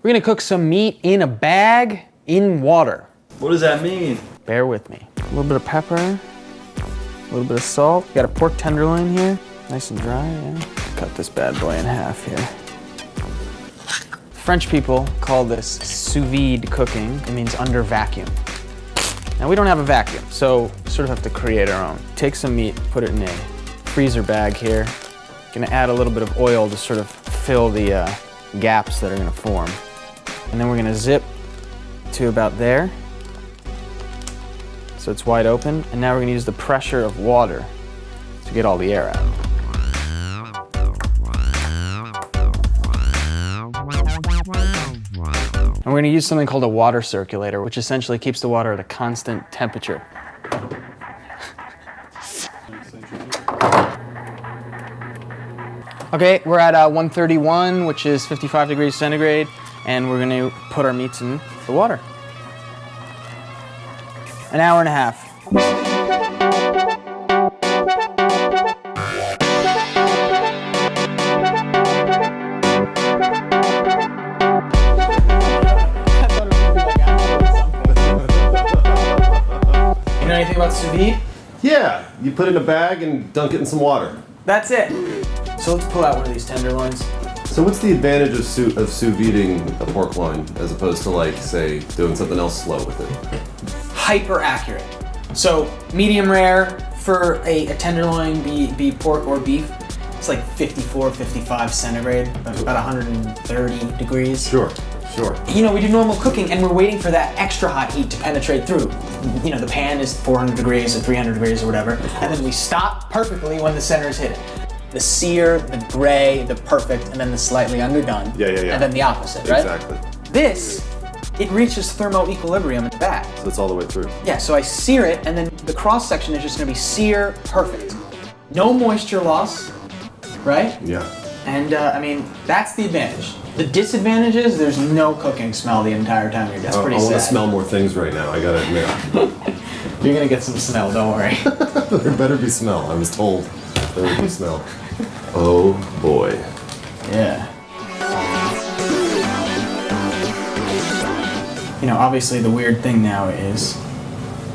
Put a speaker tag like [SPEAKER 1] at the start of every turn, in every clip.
[SPEAKER 1] We're gonna cook some meat in a bag in water.
[SPEAKER 2] What does that mean?
[SPEAKER 1] Bear with me. A little bit of pepper, a little bit of salt. Got a pork tenderloin here, nice and dry, yeah. Cut this bad boy in half here. French people call this sous vide cooking. It means under vacuum. Now we don't have a vacuum, so we sort of have to create our own. Take some meat, put it in a freezer bag here. Gonna add a little bit of oil to sort of fill the gaps that are gonna form. And then we're gonna zip to about there. So it's wide open. And now we're gonna use the pressure of water to get all the air out. And we're gonna use something called a water circulator, which essentially keeps the water at a constant temperature. Okay, we're at 131, which is 55 degrees centigrade, and we're gonna put our meats in the water. An hour and a half. You know anything about sous vide?
[SPEAKER 3] Yeah, you put it in a bag and dunk it in some water.
[SPEAKER 1] That's it. So let's pull out one of these tenderloins.
[SPEAKER 3] So what's the advantage of sous videing a pork loin as opposed to, like, say, doing something else slow with it?
[SPEAKER 1] Hyper accurate. So medium rare for a tenderloin, be pork or beef, it's like 54, 55 centigrade, about 130 degrees.
[SPEAKER 3] Sure, sure.
[SPEAKER 1] You know, we do normal cooking and we're waiting for that extra hot heat to penetrate through. You know, the pan is 400 degrees or 300 degrees or whatever, and then we stop perfectly when the center is hit. The sear, the gray, the perfect, and then the slightly underdone.
[SPEAKER 3] Yeah.
[SPEAKER 1] And then the opposite, right?
[SPEAKER 3] Exactly.
[SPEAKER 1] This, it reaches thermo equilibrium in the back.
[SPEAKER 3] So it's all the way through.
[SPEAKER 1] Yeah, so I sear it, and then the cross section is just gonna be sear perfect. No moisture loss, right?
[SPEAKER 3] Yeah.
[SPEAKER 1] And I mean, that's the advantage. The disadvantage is there's no cooking smell the entire time you're That's pretty
[SPEAKER 3] I
[SPEAKER 1] sad.
[SPEAKER 3] want to smell more things right now, I gotta admit.
[SPEAKER 1] You're gonna get some smell, don't worry.
[SPEAKER 3] There better be smell, I was told there would be smell. Oh boy.
[SPEAKER 1] Yeah. You know, obviously the weird thing now is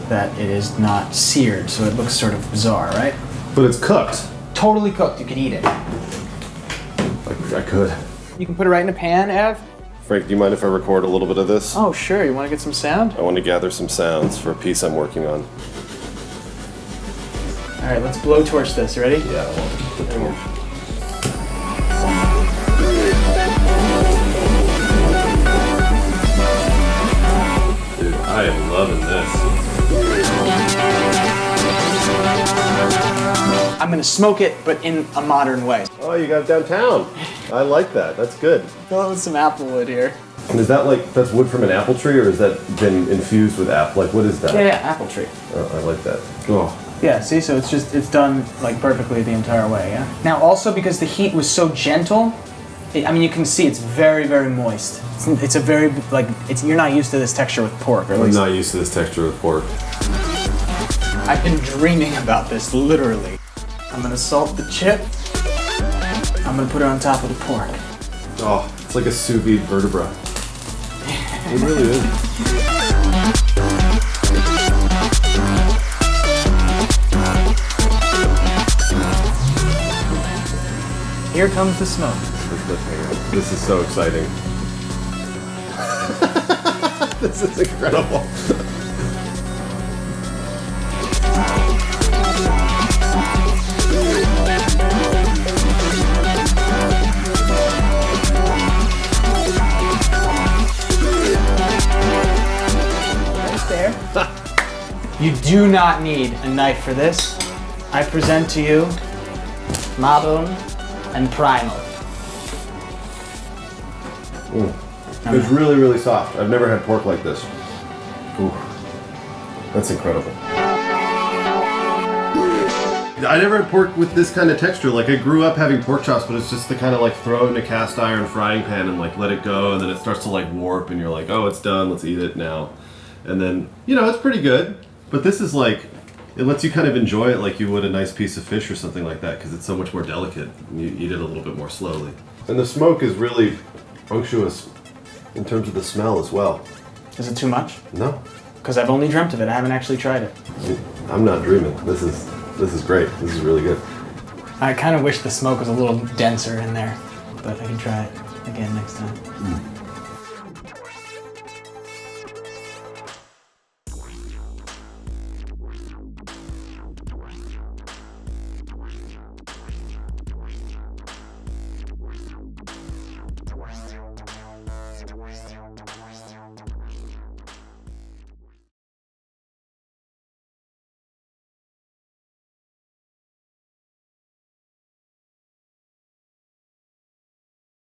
[SPEAKER 1] that it is not seared, so it looks sort of bizarre, right?
[SPEAKER 3] But it's cooked.
[SPEAKER 1] Totally cooked, you can eat it.
[SPEAKER 3] I could.
[SPEAKER 1] You can put it right in a pan, Ev.
[SPEAKER 3] Frank, do you mind if I record a little bit of this?
[SPEAKER 1] Oh, sure, you wanna get some sound?
[SPEAKER 3] I want to gather some sounds for a piece I'm working on.
[SPEAKER 1] All right, let's blowtorch this, ready?
[SPEAKER 3] Yeah, I want to.
[SPEAKER 1] There we go.
[SPEAKER 3] Dude, I am loving this.
[SPEAKER 1] I'm gonna smoke it, but in a modern way.
[SPEAKER 3] Oh, you got it downtown. I like that. That's good.
[SPEAKER 1] Fill it with some applewood here.
[SPEAKER 3] And is that like, that's wood from an apple tree, or has that been infused with apple? Like, what is that?
[SPEAKER 1] Yeah, apple tree.
[SPEAKER 3] Oh, I like that. Oh.
[SPEAKER 1] Yeah, see, so it's done like perfectly the entire way, yeah? Now also because the heat was so gentle, I mean you can see it's very, very moist. It's a very, like, you're not used to this texture with pork, or at least.
[SPEAKER 3] I'm not used to this texture with pork.
[SPEAKER 1] I've been dreaming about this, literally. I'm gonna salt the chip. I'm gonna put it on top of the pork.
[SPEAKER 3] Oh, it's like a sous vide vertebra. It really is.
[SPEAKER 1] Here comes the smoke.
[SPEAKER 3] This is so exciting. This is incredible.
[SPEAKER 1] Right there. You do not need a knife for this. I present to you Mabon and Primal.
[SPEAKER 3] It's really, really soft. I've never had pork like this. Ooh, that's incredible. I never had pork with this kind of texture. Like, I grew up having pork chops, but it's just the kind of like throw it in a cast iron frying pan and like let it go, and then it starts to like warp, and you're like, oh, it's done, let's eat it now. And then, you know, it's pretty good. But this is like, it lets you kind of enjoy it like you would a nice piece of fish or something like that, because it's so much more delicate. You eat it a little bit more slowly. And the smoke is really unctuous. in terms of the smell as well.
[SPEAKER 1] Is it too much?
[SPEAKER 3] No,
[SPEAKER 1] Because I've only dreamt of it. I haven't actually tried it.
[SPEAKER 3] I'm not dreaming. This is great. This is really good.
[SPEAKER 1] I kind of wish the smoke was a little denser in there, but I can try it again next time.